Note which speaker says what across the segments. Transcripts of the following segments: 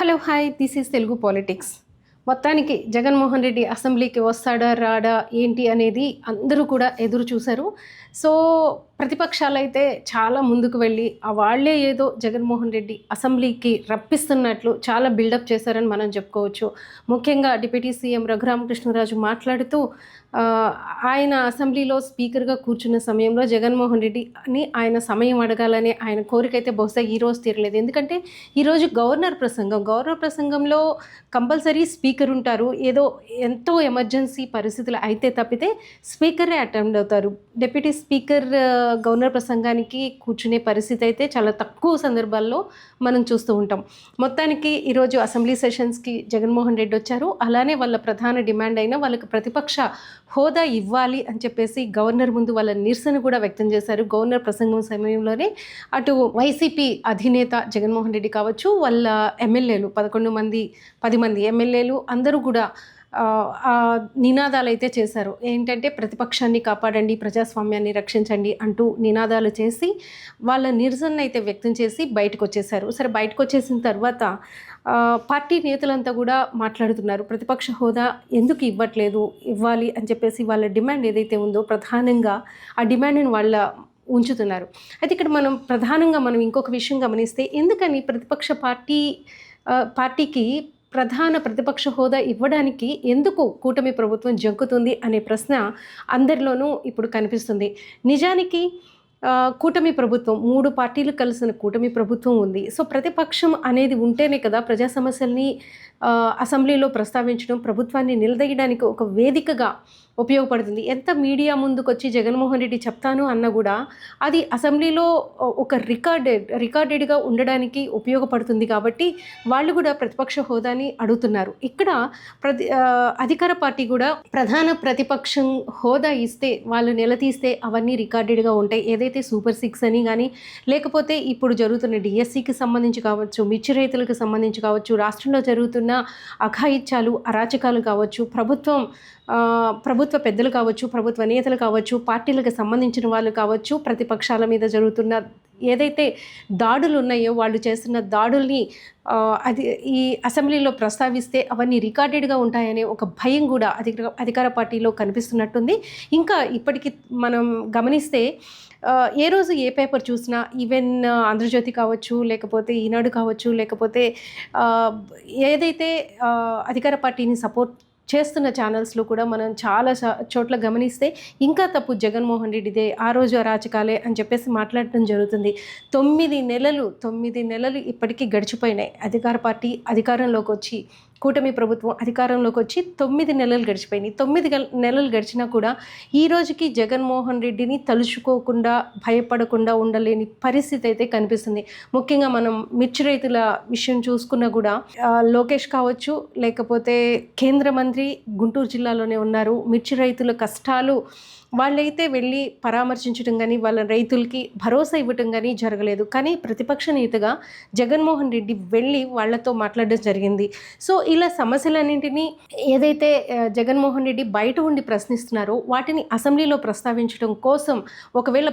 Speaker 1: Hello hi this is Telugu politics. మొత్తానికి జగన్మోహన్ రెడ్డి అసెంబ్లీకి వస్తాడా రాడా ఏంటి అనేది అందరూ కూడా ఎదురు చూశారు. సో ప్రతిపక్షాలైతే చాలా ముందుకు వెళ్ళి వాళ్ళే ఏదో జగన్మోహన్ రెడ్డి అసెంబ్లీకి రప్పిస్తున్నట్లు చాలా బిల్డప్ చేశారని మనం చెప్పుకోవచ్చు. ముఖ్యంగా డిప్యూటీ సీఎం రఘురామకృష్ణరాజు మాట్లాడుతూ ఆయన అసెంబ్లీలో స్పీకర్గా కూర్చున్న సమయంలో జగన్మోహన్ రెడ్డిని ఆయన సమయం అడగాలనే ఆయన కోరిక అయితే బహుశా ఈరోజు తీరలేదు. ఎందుకంటే ఈరోజు గవర్నర్ ప్రసంగంలో కంపల్సరీ స్పీకర్ ఉంటారు. ఏదో ఎంతో ఎమర్జెన్సీ పరిస్థితులు అయితే తప్పితే స్పీకరే అటెండ్ అవుతారు. డిప్యూటీ స్పీకర్ గవర్నర్ ప్రసంగానికి కూర్చునే పరిస్థితి అయితే చాలా తక్కువ సందర్భాల్లో మనం చూస్తూ ఉంటాం. మొత్తానికి ఈరోజు అసెంబ్లీ సెషన్స్కి జగన్మోహన్ రెడ్డి వచ్చారు. అలానే వాళ్ళ ప్రధాన డిమాండ్ అయిన వాళ్ళకి ప్రతిపక్ష హోదా ఇవ్వాలి అని చెప్పేసి గవర్నర్ ముందు వాళ్ళ నిరసన కూడా వ్యక్తం చేశారు. గవర్నర్ ప్రసంగం సమయంలోనే అటు వైసీపీ అధినేత జగన్మోహన్ రెడ్డి కావచ్చు, వాళ్ళ ఎమ్మెల్యేలు 10 మంది ఎమ్మెల్యేలు అందరూ కూడా నినాదాలు అయితే చేశారు. ఏంటంటే ప్రతిపక్షాన్ని కాపాడండి, ప్రజాస్వామ్యాన్ని రక్షించండి అంటూ నినాదాలు చేసి వాళ్ళ నిరసన అయితే వ్యక్తం చేసి బయటకు వచ్చేసారు. సరే, బయటకు వచ్చేసిన తర్వాత పార్టీ నేతలంతా కూడా మాట్లాడుతున్నారు. ప్రతిపక్ష హోదా ఎందుకు ఇవ్వాలి అని చెప్పేసి వాళ్ళ డిమాండ్ ఏదైతే ఉందో ప్రధానంగా ఆ డిమాండ్ని వాళ్ళ ఉంచుతున్నారు. అయితే ఇక్కడ ప్రధానంగా మనం ఇంకొక విషయం గమనిస్తే, ఎందుకని పార్టీకి ప్రధాన ప్రతిపక్ష హోదా ఇవ్వడానికి ఎందుకు కూటమి ప్రభుత్వం జంకుతుంది అనే ప్రశ్న అందరిలోనూ ఇప్పుడు కనిపిస్తుంది. నిజానికి కూటమి ప్రభుత్వం 3 పార్టీలు కలిసిన కూటమి ప్రభుత్వం ఉంది. సో ప్రతిపక్షం అనేది ఉంటేనే కదా ప్రజా సమస్యల్ని అసెంబ్లీలో ప్రస్తావించడం, ప్రభుత్వాన్ని నిలదీయడానికి ఒక వేదికగా ఉపయోగపడుతుంది. ఎంత మీడియా ముందుకొచ్చి జగన్మోహన్ రెడ్డి చెప్తాను అన్నా కూడా అది అసెంబ్లీలో ఒక రికార్డెడ్గా ఉండడానికి ఉపయోగపడుతుంది. కాబట్టి వాళ్ళు కూడా ప్రతిపక్ష హోదాని అడుగుతున్నారు. ఇక్కడ అధికార పార్టీ కూడా ప్రధాన ప్రతిపక్షం హోదా ఇస్తే, వాళ్ళు నిలదీస్తే అవన్నీ రికార్డెడ్గా ఉంటాయి. ఏదైతే సూపర్ 6 అని కానీ, లేకపోతే ఇప్పుడు జరుగుతున్న డిఎస్సికి సంబంధించి కావచ్చు, మిర్చి రైతులకు సంబంధించి కావచ్చు, రాష్ట్రంలో జరుగుతున్న అఘాయిత్యాలు, అరాచకాలు కావచ్చు, ప్రభుత్వ పెద్దలు కావచ్చు, ప్రభుత్వ నేతలు కావచ్చు, పార్టీలకు సంబంధించిన వాళ్ళు కావచ్చు, ప్రతిపక్షాల మీద జరుగుతున్న ఏదైతే దాడులు ఉన్నాయో వాళ్ళు చేస్తున్న దాడుల్ని ఈ అసెంబ్లీలో ప్రస్తావిస్తే అవన్నీ రికార్డెడ్గా ఉంటాయనే ఒక భయం కూడా అధికార పార్టీలో కనిపిస్తున్నట్టుంది. ఇంకా ఇప్పటికీ మనం గమనిస్తే ఏ రోజు ఏ పేపర్ చూసినా, ఈవెన్ ఆంధ్రజ్యోతి కావచ్చు, లేకపోతే ఈనాడు కావచ్చు, లేకపోతే ఏదైతే అధికార పార్టీని సపోర్ట్ చేస్తున్న ఛానల్స్లో కూడా మనం చాలా చోట్ల గమనిస్తే ఇంకా తప్పు జగన్మోహన్ రెడ్డిదే, ఆ రోజు అరాచకాలే అని చెప్పేసి మాట్లాడటం జరుగుతుంది. 9 నెలలు ఇప్పటికీ గడిచిపోయినాయి. అధికార పార్టీ అధికారంలోకి వచ్చి, కూటమి ప్రభుత్వం అధికారంలోకి వచ్చి 9 నెలలు గడిచిపోయినాయి. 9 నెలలు గడిచినా కూడా ఈ రోజుకి జగన్మోహన్ రెడ్డిని తలుచుకోకుండా, భయపడకుండా ఉండలేని పరిస్థితి అయితే కనిపిస్తుంది. ముఖ్యంగా మనం మిర్చి రైతుల విషయం చూసుకున్నా కూడా లోకేష్ కావచ్చు, లేకపోతే కేంద్ర మంత్రి గుంటూరు జిల్లాలోనే ఉన్నారు. మిర్చి రైతుల కష్టాలు వాళ్ళైతే వెళ్ళి పరామర్శించడం కానీ, వాళ్ళ రైతులకి భరోసా ఇవ్వటం కానీ జరగలేదు. కానీ ప్రతిపక్ష నేతగా జగన్మోహన్ రెడ్డి వెళ్ళి వాళ్ళతో మాట్లాడడం జరిగింది. సో ఇలా సమస్యలన్నింటినీ ఏదైతే జగన్మోహన్ రెడ్డి బయట ఉండి ప్రశ్నిస్తున్నారో వాటిని అసెంబ్లీలో ప్రస్తావించడం కోసం ఒకవేళ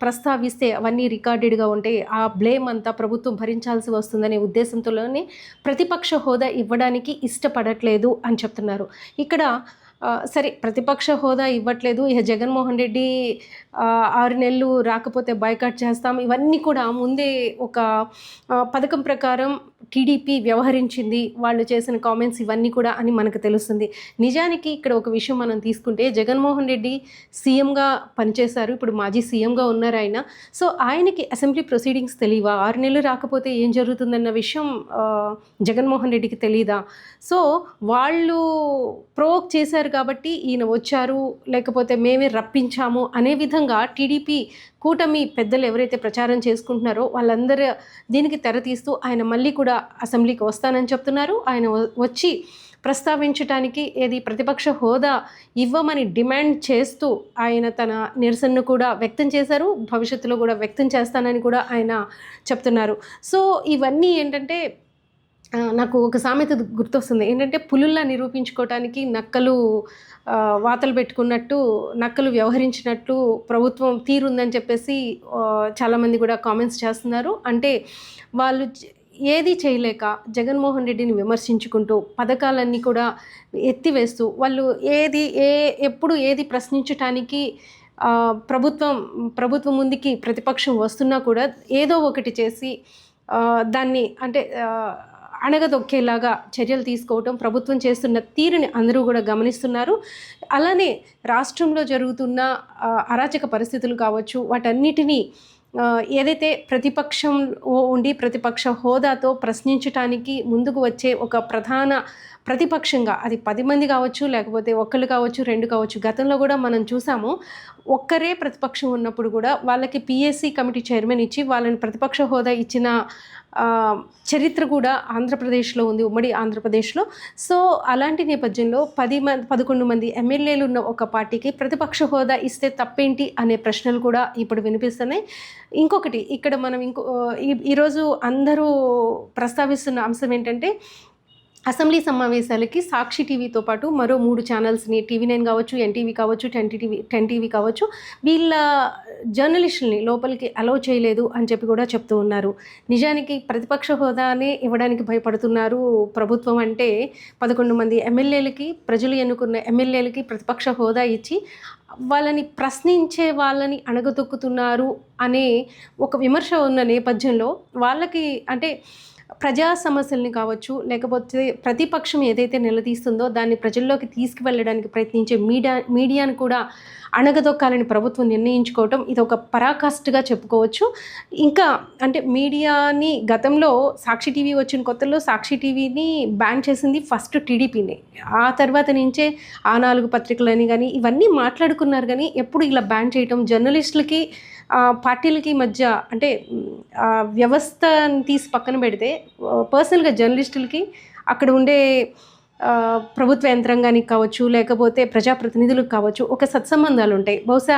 Speaker 1: ప్రస్తావిస్తే అవన్నీ రికార్డెడ్గా ఉంటే ఆ బ్లేమ్ అంతా ప్రభుత్వం భరించాల్సి వస్తుందనే ఉద్దేశంతోనే ప్రతిపక్ష హోదా ఇవ్వడానికి ఇష్టపడట్లేదు అని చెప్తున్నారు. ఇక్కడ సరే, ప్రతిపక్ష హోదా ఇవ్వట్లేదు, ఇక జగన్మోహన్ రెడ్డి 6 నెలలు రాకపోతే బాయ్కాట్ చేస్తాం, ఇవన్నీ కూడా ముందే ఒక పథకం ప్రకారం టీడీపీ వ్యవహరించింది, వాళ్ళు చేసిన కామెంట్స్ ఇవన్నీ కూడా అని మనకు తెలుస్తుంది. నిజానికి ఇక్కడ ఒక విషయం మనం తీసుకుంటే, జగన్మోహన్ రెడ్డి సీఎంగా పనిచేశారు, ఇప్పుడు మాజీ సీఎంగా ఉన్నారు ఆయన. సో ఆయనకి అసెంబ్లీ ప్రొసీడింగ్స్ తెలియవా? 6 నెలలు రాకపోతే ఏం జరుగుతుందన్న విషయం జగన్మోహన్ రెడ్డికి తెలీదా? సో వాళ్ళు ప్రోవోక్ చేశారు కాబట్టి ఈయన వచ్చారు, లేకపోతే మేమే రప్పించాము అనే విధంగా టీడీపీ కూటమి పెద్దలు ఎవరైతే ప్రచారం చేసుకుంటున్నారో వాళ్ళందరూ దీనికి తెరతీస్తూ ఆయన మళ్ళీ కూడా అసెంబ్లీకి వస్తానని చెప్తున్నారు. ఆయన వచ్చి ప్రస్తావించడానికి ప్రతిపక్ష హోదా ఇవ్వమని డిమాండ్ చేస్తూ ఆయన తన నిరసనను కూడా వ్యక్తం చేశారు. భవిష్యత్తులో కూడా వ్యక్తం చేస్తానని కూడా ఆయన చెప్తున్నారు. సో ఇవన్నీ ఏంటంటే, నాకు ఒక సామెత గుర్తొస్తుంది. ఏంటంటే, పులుల్లా నిరూపించుకోవటానికి నక్కలు వాతలు పెట్టుకున్నట్టు, నక్కలు వ్యవహరించినట్టు ప్రభుత్వం తీరుందని చెప్పేసి చాలామంది కూడా కామెంట్స్ చేస్తున్నారు. అంటే వాళ్ళు ఏది చేయలేక జగన్మోహన్ రెడ్డిని విమర్శించుకుంటూ పథకాలన్నీ కూడా ఎత్తివేస్తూ వాళ్ళు ఎప్పుడు ఏది ప్రశ్నించటానికి ప్రభుత్వం ముందుకి ప్రతిపక్షం వస్తున్నా కూడా ఏదో ఒకటి చేసి దాన్ని అంటే అణగదొక్కేలాగా చర్యలు తీసుకోవటం ప్రభుత్వం చేస్తున్న తీరుని అందరూ కూడా గమనిస్తున్నారు. అలానే రాష్ట్రంలో జరుగుతున్న అరాచక పరిస్థితులు కావచ్చు, వాటన్నిటినీ ఏదైతే ప్రతిపక్షం ఉండి ప్రతిపక్ష హోదాతో ప్రశ్నించటానికి ముందుకు వచ్చే ఒక ప్రధాన ప్రతిపక్షంగా, అది 10 మంది కావచ్చు, లేకపోతే ఒక్కళ్ళు కావచ్చు, 2 కావచ్చు, గతంలో కూడా మనం చూసాము. ఒక్కరే ప్రతిపక్షం ఉన్నప్పుడు కూడా వాళ్ళకి పిఎస్సి కమిటీ చైర్మన్ ఇచ్చి వాళ్ళని ప్రతిపక్ష హోదా ఇచ్చిన చరిత్ర కూడా ఆంధ్రప్రదేశ్లో ఉంది, ఉమ్మడి ఆంధ్రప్రదేశ్లో. సో అలాంటి నేపథ్యంలో 11 మంది ఎమ్మెల్యేలు ఉన్న ఒక పార్టీకి ప్రతిపక్ష హోదా ఇస్తే తప్పేంటి అనే ప్రశ్నలు కూడా ఇప్పుడు వినిపిస్తున్నాయి. ఇంకొకటి ఇక్కడ మనం ఈరోజు అందరూ ప్రస్తావిస్తున్న అంశం ఏంటంటే, అసెంబ్లీ సమావేశాలకి సాక్షి టీవీతో పాటు మరో 3 ఛానల్స్ని, TV9 కావచ్చు, NTV కావచ్చు, 10 TV కావచ్చు, వీళ్ళ జర్నలిస్టుల్ని లోపలికి అలౌ చేయలేదు అని చెప్పి కూడా చెప్తూ ఉన్నారు. నిజానికి ప్రతిపక్ష హోదానే ఇవ్వడానికి భయపడుతున్నారు ప్రభుత్వం అంటే, 11 మంది ఎమ్మెల్యేలకి, ప్రజలు ఎన్నుకున్న ఎమ్మెల్యేలకి ప్రతిపక్ష హోదా ఇచ్చి వాళ్ళని ప్రశ్నించే వాళ్ళని అణగదొక్కుతున్నారు అనే ఒక విమర్శ ఉన్న నేపథ్యంలో వాళ్ళకి అంటే ప్రజా సమస్యల్ని కావచ్చు, లేకపోతే ప్రతిపక్షం ఏదైతే నిలదీస్తుందో దాన్ని ప్రజల్లోకి తీసుకువెళ్ళడానికి ప్రయత్నించే మీడియాను కూడా అణగదొక్కాలని ప్రభుత్వం నిర్ణయించుకోవటం ఇది ఒక పరాకాష్ఠగా చెప్పుకోవచ్చు. ఇంకా అంటే మీడియాని గతంలో సాక్షి టీవీ వచ్చిన కొత్తలో సాక్షి టీవీని బ్యాన్ చేసింది ఫస్ట్ టీడీపీనే. ఆ తర్వాత నుంచే ఆ 4 పత్రికలని కానీ ఇవన్నీ మాట్లాడుకున్నారు, కానీ ఎప్పుడు ఇలా బ్యాన్ చేయటం జర్నలిస్టులకి పార్టీలకి మధ్య అంటే వ్యవస్థని తీసి పక్కన పెడితే పర్సనల్గా జర్నలిస్టులకి అక్కడ ఉండే ప్రభుత్వ యంత్రాంగానికి కావచ్చు, లేకపోతే ప్రజాప్రతినిధులకు కావచ్చు, ఒక సత్సంబంధాలు ఉంటాయి. బహుశా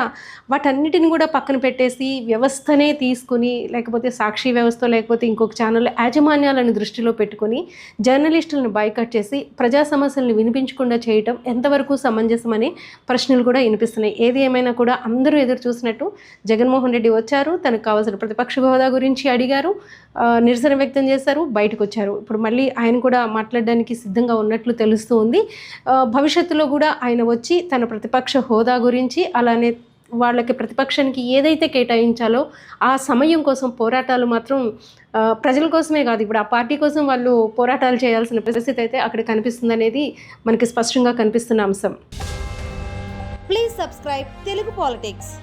Speaker 1: వాటన్నిటిని కూడా పక్కన పెట్టేసి వ్యవస్థనే తీసుకుని, లేకపోతే సాక్షి వ్యవస్థ, లేకపోతే ఇంకొక ఛానల్ యాజమాన్యాలను దృష్టిలో పెట్టుకొని జర్నలిస్టులను బాయ్కాట్ చేసి ప్రజా సమస్యలను వినిపించకుండా చేయటం ఎంతవరకు సమంజసమనే ప్రశ్నలు కూడా వినిపిస్తున్నాయి. ఏది ఏమైనా కూడా అందరూ ఎదురు చూసినట్టు జగన్మోహన్ రెడ్డి వచ్చారు, తనకు కావాల్సిన ప్రతిపక్ష హోదా గురించి అడిగారు, నిరసన వ్యక్తం చేశారు, బయటకు వచ్చారు. ఇప్పుడు మళ్ళీ ఆయన కూడా మాట్లాడడానికి సిద్ధంగా ఉన్నట్లు తెలుస్తూ ఉంది. భవిష్యత్తులో కూడా ఆయన వచ్చి తన ప్రతిపక్ష హోదా గురించి, అలానే వాళ్ళకి ప్రతిపక్షానికి ఏదైతే కేటాయించాలో ఆ సమయం కోసం పోరాటాలు మాత్రం ప్రజల కోసమే కాదు, ఇప్పుడు ఆ పార్టీ కోసం వాళ్ళు పోరాటాలు చేయాల్సిన పరిస్థితి అయితే అక్కడ కనిపిస్తుంది అనేది మనకి స్పష్టంగా కనిపిస్తున్న అంశం.
Speaker 2: Please subscribe Telugu politics.